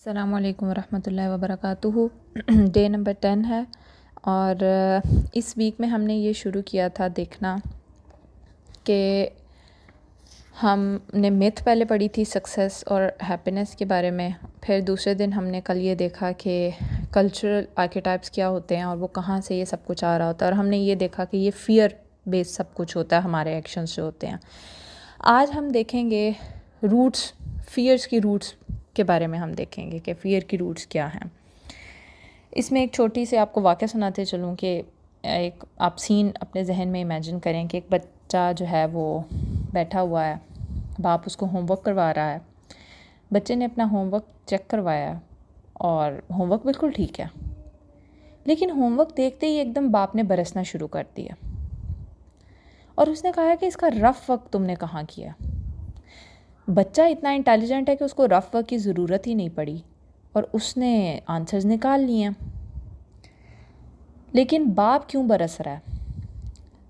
السلام علیکم ورحمۃ اللہ وبرکاتہ۔ ڈے نمبر 10 ہے اور اس ویک میں ہم نے یہ شروع کیا تھا دیکھنا کہ ہم نے میتھ پہلے پڑھی تھی سکسیس اور ہیپینس کے بارے میں، پھر دوسرے دن ہم نے کل یہ دیکھا کہ کلچرل آرکیٹائپس کیا ہوتے ہیں اور وہ کہاں سے یہ سب کچھ آ رہا ہوتا ہے، اور ہم نے یہ دیکھا کہ یہ فیئر بیس سب کچھ ہوتا ہے، ہمارے ایکشنز جو ہوتے ہیں۔ آج ہم دیکھیں گے روٹس، فیئرس کی روٹس کے بارے میں ہم دیکھیں گے کہ فیئر کی روٹس کیا ہیں۔ اس میں ایک چھوٹی سی آپ کو واقعہ سناتے چلوں کہ ایک آپ سین اپنے ذہن میں امیجن کریں کہ ایک بچہ جو ہے وہ بیٹھا ہوا ہے، باپ اس کو ہوم ورک کروا رہا ہے، بچے نے اپنا ہوم ورک چیک کروایا اور ہوم ورک بالکل ٹھیک ہے، لیکن ہوم ورک دیکھتے ہی ایک دم باپ نے برسنا شروع کر دیا اور اس نے کہا کہ اس کا رف ورک تم نے کہاں کیا؟ بچہ اتنا انٹیلیجنٹ ہے کہ اس کو رف ورک کی ضرورت ہی نہیں پڑی اور اس نے آنسرز نکال لیے ہیں، لیکن باپ کیوں برس رہا ہے؟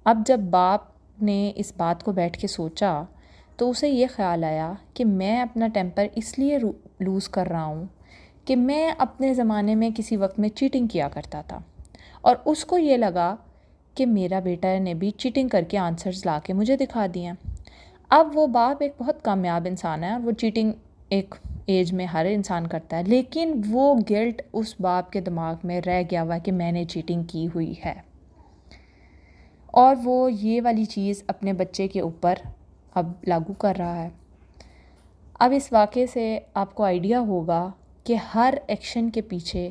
اب جب باپ نے اس بات کو بیٹھ کے سوچا تو اسے یہ خیال آیا کہ میں اپنا ٹیمپر اس لیے لوز کر رہا ہوں کہ میں اپنے زمانے میں کسی وقت میں چیٹنگ کیا کرتا تھا، اور اس کو یہ لگا کہ میرا بیٹا نے بھی چیٹنگ کر کے آنسرز لا کے مجھے دکھا دیے۔ اب وہ باپ ایک بہت کامیاب انسان ہے اور وہ چیٹنگ ایک ایج میں ہر انسان کرتا ہے، لیکن وہ گلٹ اس باپ کے دماغ میں رہ گیا ہوا کہ میں نے چیٹنگ کی ہوئی ہے، اور وہ یہ والی چیز اپنے بچے کے اوپر اب لاگو کر رہا ہے۔ اب اس واقعے سے آپ کو آئیڈیا ہوگا کہ ہر ایکشن کے پیچھے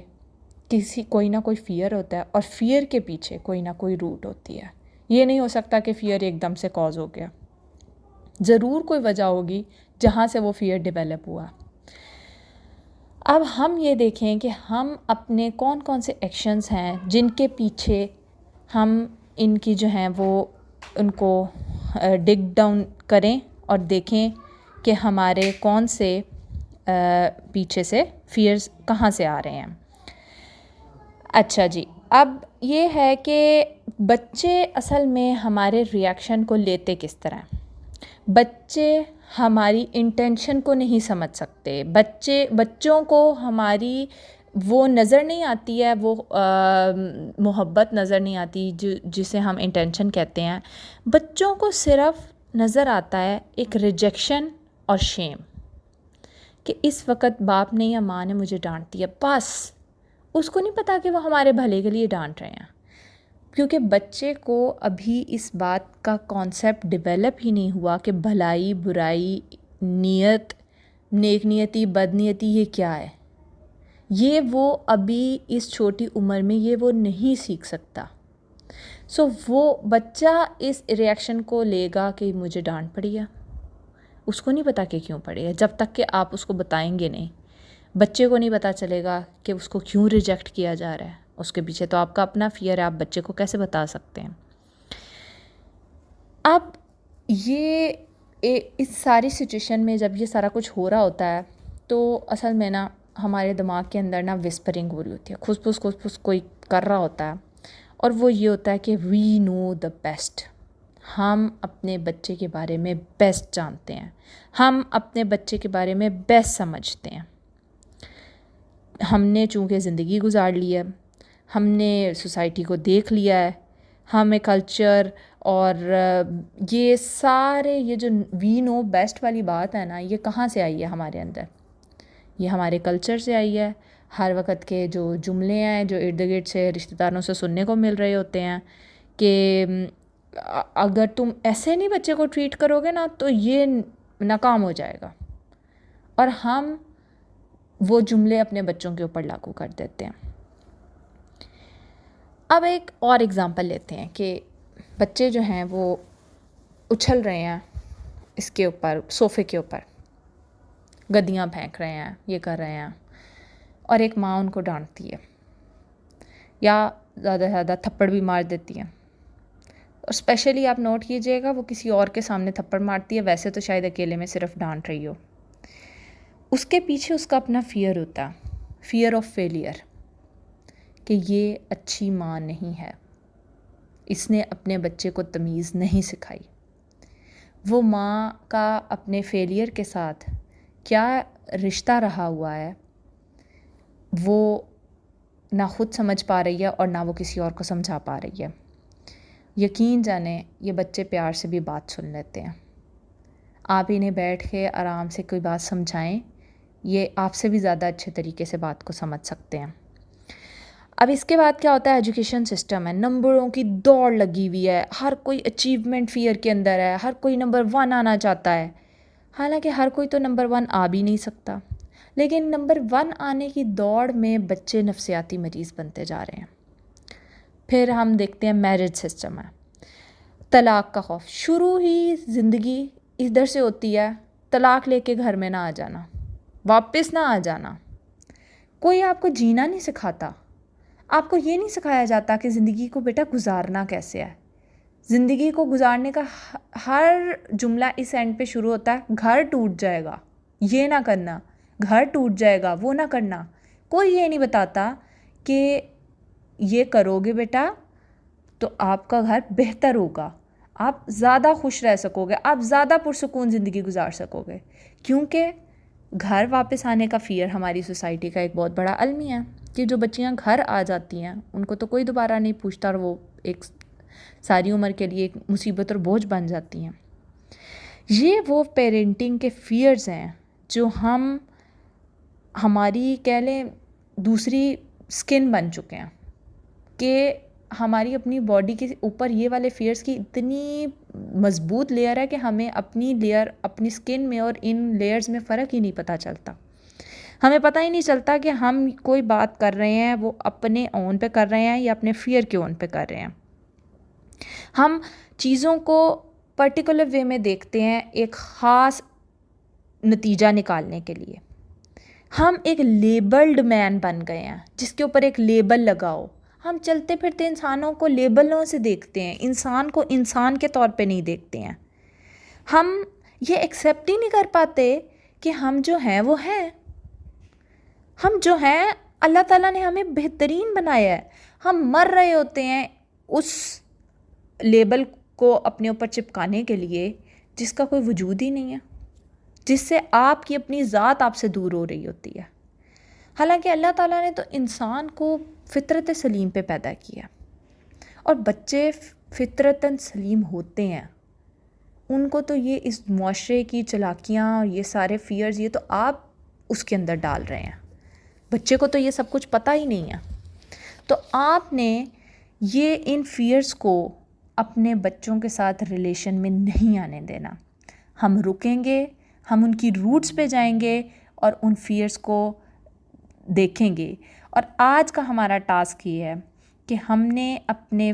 کوئی نہ کوئی فیئر ہوتا ہے، اور فیئر کے پیچھے کوئی نہ کوئی روٹ ہوتی ہے۔ یہ نہیں ہو سکتا کہ فیئر ایک دم سے کاز ہو گیا، ضرور کوئی وجہ ہوگی جہاں سے وہ فیئر ڈیولپ ہوا۔ اب ہم یہ دیکھیں کہ ہم اپنے کون کون سے ایکشنز ہیں جن کے پیچھے ہم ان کی جو ہیں وہ ان کو ڈگ ڈاؤن کریں اور دیکھیں کہ ہمارے کون سے پیچھے سے فیئرز کہاں سے آ رہے ہیں۔ اچھا جی، اب یہ ہے کہ بچے اصل میں ہمارے ریاکشن کو لیتے کس طرح؟ بچے ہماری انٹینشن کو نہیں سمجھ سکتے، بچوں کو ہماری وہ نظر نہیں آتی ہے، وہ محبت نظر نہیں آتی جسے ہم انٹینشن کہتے ہیں۔ بچوں کو صرف نظر آتا ہے ایک ریجیکشن اور شیم، کہ اس وقت باپ نے یا ماں نے مجھے ڈانٹ دیا، بس اس کو نہیں پتا کہ وہ ہمارے بھلے کے لیے ڈانٹ رہے ہیں، کیونکہ بچے کو ابھی اس بات کا کانسیپٹ ڈیولپ ہی نہیں ہوا کہ بھلائی برائی، نیت، نیک نیتی، بد نیتی یہ کیا ہے۔ یہ وہ ابھی اس چھوٹی عمر میں یہ وہ نہیں سیکھ سکتا، وہ بچہ اس ریاکشن کو لے گا کہ مجھے ڈانٹ پڑی ہے، اس کو نہیں پتا کہ کیوں پڑی ہے، جب تک کہ آپ اس کو بتائیں گے نہیں۔ بچے کو نہیں پتا چلے گا کہ اس کو کیوں ریجیکٹ کیا جا رہا ہے، اس کے پیچھے تو آپ کا اپنا فیئر ہے، آپ بچے کو کیسے بتا سکتے ہیں؟ اب یہ اس ساری سچویشن میں جب یہ سارا کچھ ہو رہا ہوتا ہے تو اصل میں نا ہمارے دماغ کے اندر نا وسپرنگ ہو رہی ہوتی ہے، کھس کوئی کر رہا ہوتا ہے، اور وہ یہ ہوتا ہے کہ وی نو دا بیسٹ، ہم اپنے بچے کے بارے میں بیسٹ جانتے ہیں، ہم اپنے بچے کے بارے میں بیسٹ سمجھتے ہیں۔ ہم نے چونکہ زندگی گزار لی ہے، ہم نے سوسائٹی کو دیکھ لیا ہے، ہمیں کلچر اور یہ سارے یہ جو وی نو بیسٹ والی بات ہے نا، یہ کہاں سے آئی ہے ہمارے اندر؟ یہ ہمارے کلچر سے آئی ہے۔ ہر وقت کے جو جملے ہیں جو ارد گرد سے رشتہ داروں سے سننے کو مل رہے ہوتے ہیں کہ اگر تم ایسے نہیں بچے کو ٹریٹ کرو گے نا تو یہ ناکام ہو جائے گا، اور ہم وہ جملے اپنے بچوں کے اوپر لاگو کر دیتے ہیں۔ اب ایک اور اگزامپل لیتے ہیں کہ بچے جو ہیں وہ اچھل رہے ہیں اس کے اوپر، صوفے کے اوپر گدیاں پھینک رہے ہیں، یہ کر رہے ہیں، اور ایک ماں ان کو ڈانٹتی ہے یا زیادہ سے زیادہ تھپڑ بھی مار دیتی ہے، اور اسپیشلی آپ نوٹ کیجئے گا وہ کسی اور کے سامنے تھپڑ مارتی ہے، ویسے تو شاید اکیلے میں صرف ڈانٹ رہی ہو۔ اس کے پیچھے اس کا اپنا فیئر ہوتا ہے، فیئر آف فیلئر، کہ یہ اچھی ماں نہیں ہے، اس نے اپنے بچے کو تمیز نہیں سکھائی۔ وہ ماں کا اپنے فیلئر کے ساتھ کیا رشتہ رہا ہوا ہے وہ نہ خود سمجھ پا رہی ہے اور نہ وہ کسی اور کو سمجھا پا رہی ہے. یقین جانیں یہ بچے پیار سے بھی بات سن لیتے ہیں. آپ انہیں بیٹھ کے آرام سے کوئی بات سمجھائیں، یہ آپ سے بھی زیادہ اچھے طریقے سے بات کو سمجھ سکتے ہیں. اب اس کے بعد کیا ہوتا ہے، ایجوکیشن سسٹم ہے، نمبروں کی دوڑ لگی ہوئی ہے، ہر کوئی اچیومنٹ فیئر کے اندر ہے، ہر کوئی نمبر 1 آنا چاہتا ہے. حالانکہ ہر کوئی تو نمبر 1 آ بھی نہیں سکتا، لیکن نمبر 1 آنے کی دوڑ میں بچے نفسیاتی مریض بنتے جا رہے ہیں. پھر ہم دیکھتے ہیں میرج سسٹم ہے، طلاق کا خوف. شروع ہی زندگی ادھر سے ہوتی ہے، طلاق لے کے گھر میں نہ آ جانا، واپس نہ آ جانا. کوئی آپ کو جینا نہیں سکھاتا، آپ کو یہ نہیں سکھایا جاتا کہ زندگی کو بیٹا گزارنا کیسے ہے. زندگی کو گزارنے کا ہر جملہ اس اینڈ پہ شروع ہوتا ہے گھر ٹوٹ جائے گا، یہ نہ کرنا، گھر ٹوٹ جائے گا، وہ نہ کرنا. کوئی یہ نہیں بتاتا کہ یہ کرو گے بیٹا تو آپ کا گھر بہتر ہوگا، آپ زیادہ خوش رہ سکو گے، آپ زیادہ پرسکون زندگی گزار سکو گے. کیونکہ گھر واپس آنے کا فیئر ہماری سوسائٹی کا ایک بہت بڑا المیہ ہے کہ جو بچیاں گھر آ جاتی ہیں ان کو تو کوئی دوبارہ نہیں پوچھتا اور وہ ایک ساری عمر کے لیے ایک مصیبت اور بوجھ بن جاتی ہیں. یہ وہ پیرنٹنگ کے فیئرز ہیں جو ہماری کہہ لیں دوسری سکن بن چکے ہیں کہ ہماری اپنی باڈی کے اوپر یہ والے فیئرز کی اتنی مضبوط لیئر ہے کہ ہمیں اپنی لیئر اپنی سکن میں اور ان لیئرز میں فرق ہی نہیں پتہ چلتا. ہمیں پتہ ہی نہیں چلتا کہ ہم کوئی بات کر رہے ہیں وہ اپنے اون پہ کر رہے ہیں یا اپنے فیئر کے اون پہ کر رہے ہیں. ہم چیزوں کو پرٹیکولر وے میں دیکھتے ہیں ایک خاص نتیجہ نکالنے کے لیے. ہم ایک لیبلڈ مین بن گئے ہیں جس کے اوپر ایک لیبل لگاؤ. ہم چلتے پھرتے انسانوں کو لیبلوں سے دیکھتے ہیں، انسان کو انسان کے طور پہ نہیں دیکھتے ہیں. ہم یہ ایکسیپٹ ہی نہیں کر پاتے کہ ہم جو ہیں وہ ہیں. ہم جو ہیں اللہ تعالیٰ نے ہمیں بہترین بنایا ہے. ہم مر رہے ہوتے ہیں اس لیبل کو اپنے اوپر چپکانے کے لیے جس کا کوئی وجود ہی نہیں ہے، جس سے آپ کی اپنی ذات آپ سے دور ہو رہی ہوتی ہے. حالانکہ اللہ تعالیٰ نے تو انسان کو فطرت سلیم پہ پیدا کیا اور بچے فطرتاً سلیم ہوتے ہیں. ان کو تو یہ اس معاشرے کی چلاکیاں اور یہ سارے فیئرز یہ تو آپ اس کے اندر ڈال رہے ہیں. بچے کو تو یہ سب کچھ پتہ ہی نہیں ہے. تو آپ نے یہ ان فیئرز کو اپنے بچوں کے ساتھ ریلیشن میں نہیں آنے دینا. ہم رکیں گے، ہم ان کی روٹس پہ جائیں گے اور ان فیئرز کو دیکھیں گے. اور آج کا ہمارا ٹاسک یہ ہے کہ ہم نے اپنے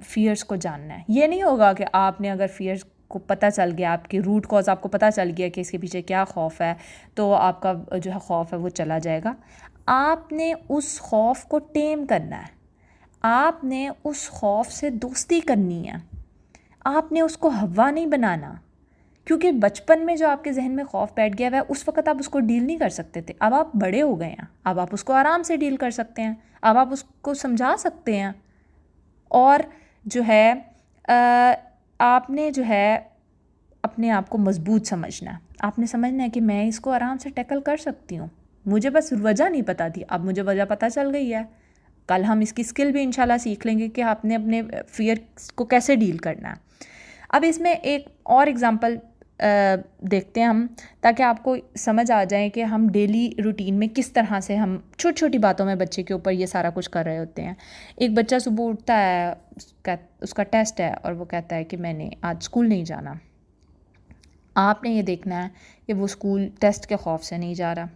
فیئرز کو جاننا ہے. یہ نہیں ہوگا کہ آپ نے اگر فیئرز کو پتہ چل گیا، آپ کی روٹ کاز آپ کو پتہ چل گیا کہ اس کے پیچھے کیا خوف ہے تو آپ کا جو ہے خوف ہے وہ چلا جائے گا. آپ نے اس خوف کو ٹیم کرنا ہے، آپ نے اس خوف سے دوستی کرنی ہے، آپ نے اس کو ہوا نہیں بنانا. کیونکہ بچپن میں جو آپ کے ذہن میں خوف بیٹھ گیا ہے اس وقت آپ اس کو ڈیل نہیں کر سکتے تھے. اب آپ بڑے ہو گئے ہیں، اب آپ اس کو آرام سے ڈیل کر سکتے ہیں، اب آپ اس کو سمجھا سکتے ہیں. اور جو ہے آپ نے جو ہے اپنے آپ کو مضبوط سمجھنا ہے. آپ نے سمجھنا ہے کہ میں اس کو آرام سے ٹیکل کر سکتی ہوں. مجھے بس وجہ نہیں پتہ تھی، اب مجھے وجہ پتہ چل گئی ہے. کل ہم اس کی اسکل بھی انشاءاللہ سیکھ لیں گے کہ آپ نے اپنے فیئر کو کیسے ڈیل کرنا ہے. اب اس میں ایک اور ایگزامپل دیکھتے ہیں ہم، تاکہ آپ کو سمجھ آ جائیں کہ ہم ڈیلی روٹین میں کس طرح سے ہم چھوٹی چھوٹی باتوں میں بچے کے اوپر یہ سارا کچھ کر رہے ہوتے ہیں. ایک بچہ صبح اٹھتا ہے، اس کا ٹیسٹ ہے اور وہ کہتا ہے کہ میں نے آج اسکول نہیں جانا. آپ نے یہ دیکھنا ہے کہ وہ اسکول ٹیسٹ کے خوف سے نہیں جا رہا.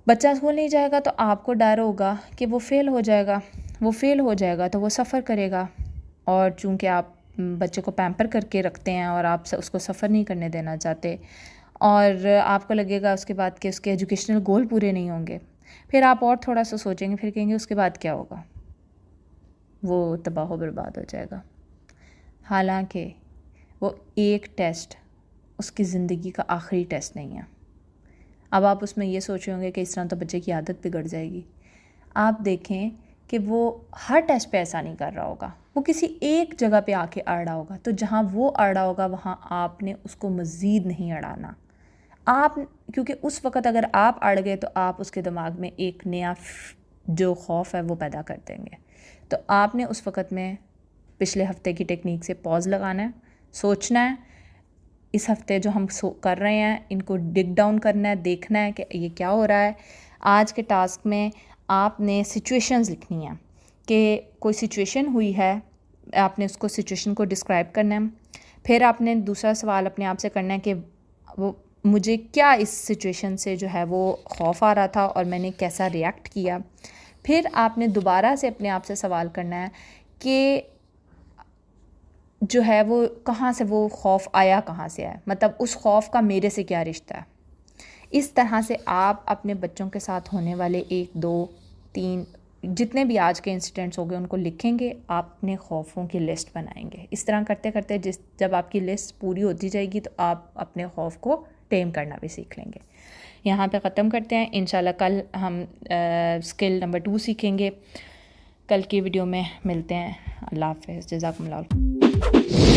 بچہ اسکول نہیں جائے گا تو آپ کو ڈر ہوگا کہ وہ فیل ہو جائے گا. وہ فیل ہو جائے گا تو وہ سفر کرے گا، اور چونکہ آپ بچے کو پیمپر کر کے رکھتے ہیں اور آپ اس کو سفر نہیں کرنے دینا چاہتے، اور آپ کو لگے گا اس کے بعد کہ اس کے ایجوکیشنل گول پورے نہیں ہوں گے. پھر آپ اور تھوڑا سا سوچیں گے، پھر کہیں گے اس کے بعد کیا ہوگا، وہ تباہ و برباد ہو جائے گا. حالانکہ وہ ایک ٹیسٹ اس کی زندگی کا آخری ٹیسٹ نہیں ہے. اب آپ اس میں یہ سوچ رہے ہوں گے کہ اس طرح تو بچے کی عادت بگڑ جائے گی. آپ دیکھیں کہ وہ ہر ٹیسٹ پہ ایسا نہیں کر رہا ہوگا، وہ کسی ایک جگہ پہ آ کے اڑا ہوگا. تو جہاں وہ اڑا ہوگا وہاں آپ نے اس کو مزید نہیں اڑانا. آپ کیونکہ اس وقت اگر آپ اڑ گئے تو آپ اس کے دماغ میں ایک نیا جو خوف ہے وہ پیدا کر دیں گے. تو آپ نے اس وقت میں پچھلے ہفتے کی ٹیکنیک سے پاز لگانا ہے, سوچنا ہے اس ہفتے جو ہم کر رہے ہیں ان کو ڈگ ڈاؤن کرنا ہے, دیکھنا ہے کہ یہ کیا ہو رہا ہے. آج کے ٹاسک میں آپ نے سچویشنز لکھنی ہیں کہ کوئی سچویشن ہوئی ہے, آپ نے اس کو سچویشن کو ڈسکرائب کرنا ہے. پھر آپ نے دوسرا سوال اپنے آپ سے کرنا ہے کہ وہ مجھے کیا اس سچویشن سے جو ہے وہ خوف آ رہا تھا اور میں نے کیسا ریئیکٹ کیا. پھر آپ نے دوبارہ سے اپنے آپ سے سوال کرنا ہے کہ جو ہے وہ کہاں سے وہ خوف آیا, کہاں سے آیا, مطلب اس خوف کا میرے سے کیا رشتہ ہے. اس طرح سے آپ اپنے بچوں کے ساتھ ہونے والے 1 2 3 جتنے بھی آج کے انسیڈنٹس ہو گئے ان کو لکھیں گے, آپ اپنے خوفوں کی لسٹ بنائیں گے. اس طرح کرتے کرتے جب آپ کی لسٹ پوری ہوتی جائے گی تو آپ اپنے خوف کو ٹیم کرنا بھی سیکھ لیں گے. یہاں پہ ختم کرتے ہیں. انشاءاللہ کل ہم اسکل نمبر 2 سیکھیں گے. کل کی ویڈیو میں ملتے ہیں. اللہ حافظ. جزاکم اللہ.